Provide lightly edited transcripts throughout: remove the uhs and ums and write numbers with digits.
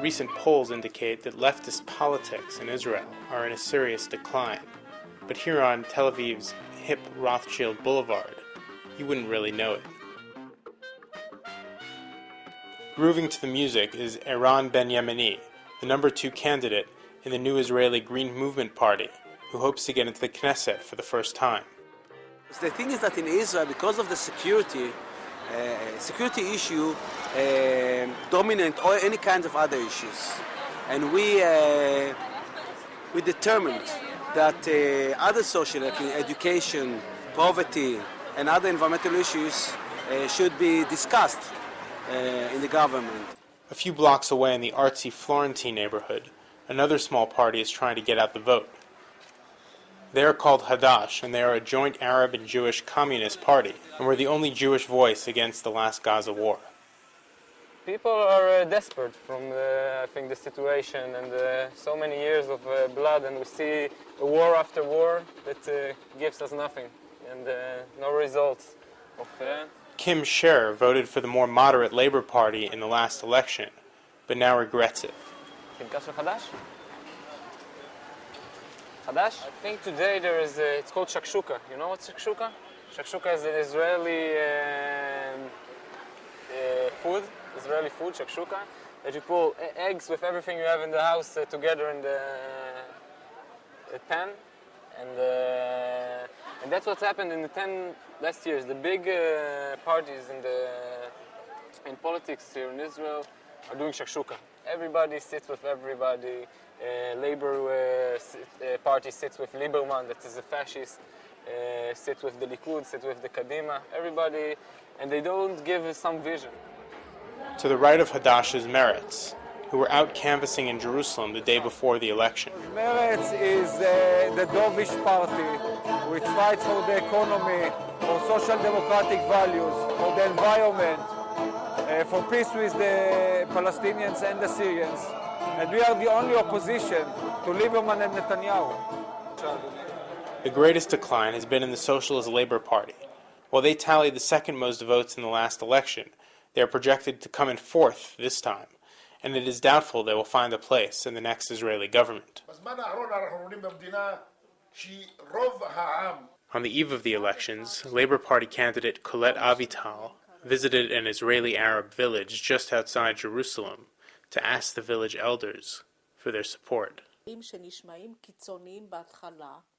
Recent polls indicate that leftist politics in Israel are in a serious decline. But here on Tel Aviv's hip Rothschild Boulevard, you wouldn't really know it. Grooving to the music is Eran Ben-Yamini, the number 2 candidate in the new Israeli Green Movement Party, who hopes to get into the Knesset for the first time. The thing is that in Israel, because of the security issue dominant or any kind of other issues, and we determined that other social, like education, poverty, and other environmental issues should be discussed in the government. A few blocks away in the artsy Florentine neighborhood, another small party is trying to get out the vote. They are called Hadash, and they are a joint Arab and Jewish communist party, and were the only Jewish voice against the last Gaza war. People are desperate from, I think, the situation and so many years of blood, and we see a war after war that gives us nothing and no results. Kim Scher voted for the more moderate Labour Party in the last election, but now regrets it. I think today there is, it's called shakshuka. You know what's shakshuka? Shakshuka is an Israeli food, shakshuka, that you pull eggs with everything you have in the house together in the pan. And that's what's happened in the 10 last years. The big parties in politics here in Israel are doing shakshuka. Everybody sits with everybody. Labour party sits with Lieberman, that is a fascist, sits with the Likud, sits with the Kadima, everybody, and they don't give some vision. To the right of Hadash's Meretz, who were out canvassing in Jerusalem the day before the election. Meretz is the dovish party, which fights for the economy, for social democratic values, for the environment, for peace with the Palestinians and the Syrians. And we are the only opposition to Lieberman and Netanyahu. The greatest decline has been in the Socialist Labour Party. While they tallied the second most votes in the last election, they are projected to come in 4th this time, and it is doubtful they will find a place in the next Israeli government. On the eve of the elections, Labour Party candidate Colette Avital visited an Israeli Arab village just outside Jerusalem to ask the village elders for their support.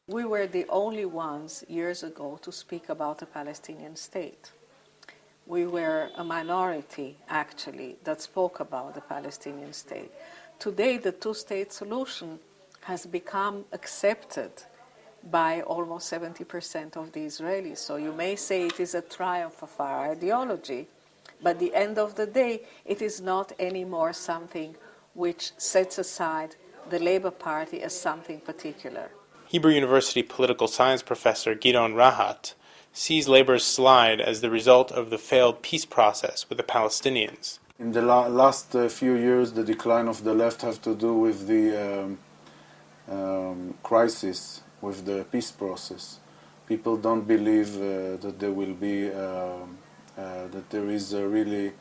We were the only ones years ago to speak about a Palestinian state. We were a minority, actually, that spoke about the Palestinian state. Today, the two-state solution has become accepted by almost 70% of the Israelis. So you may say it is a triumph of our ideology, but at the end of the day, it is not anymore something which sets aside the Labour Party as something particular. Hebrew University political science professor Gidon Rahat sees Labour's slide as the result of the failed peace process with the Palestinians. In the last few years, the decline of the left has to do with the crisis with the peace process. People don't believe that there will be that there is really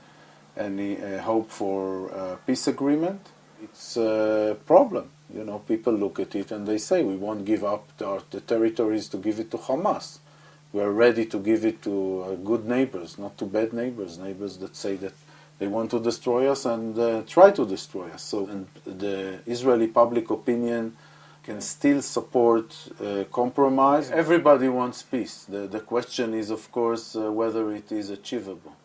any hope for peace agreement. It's a problem. You know, people look at it and they say, we won't give up the territories to give it to Hamas. We are ready to give it to good neighbors, not to bad neighbors, neighbors that say that they want to destroy us and try to destroy us. So, and the Israeli public opinion can still support compromise. Everybody wants peace. The question is, of course, whether it is achievable.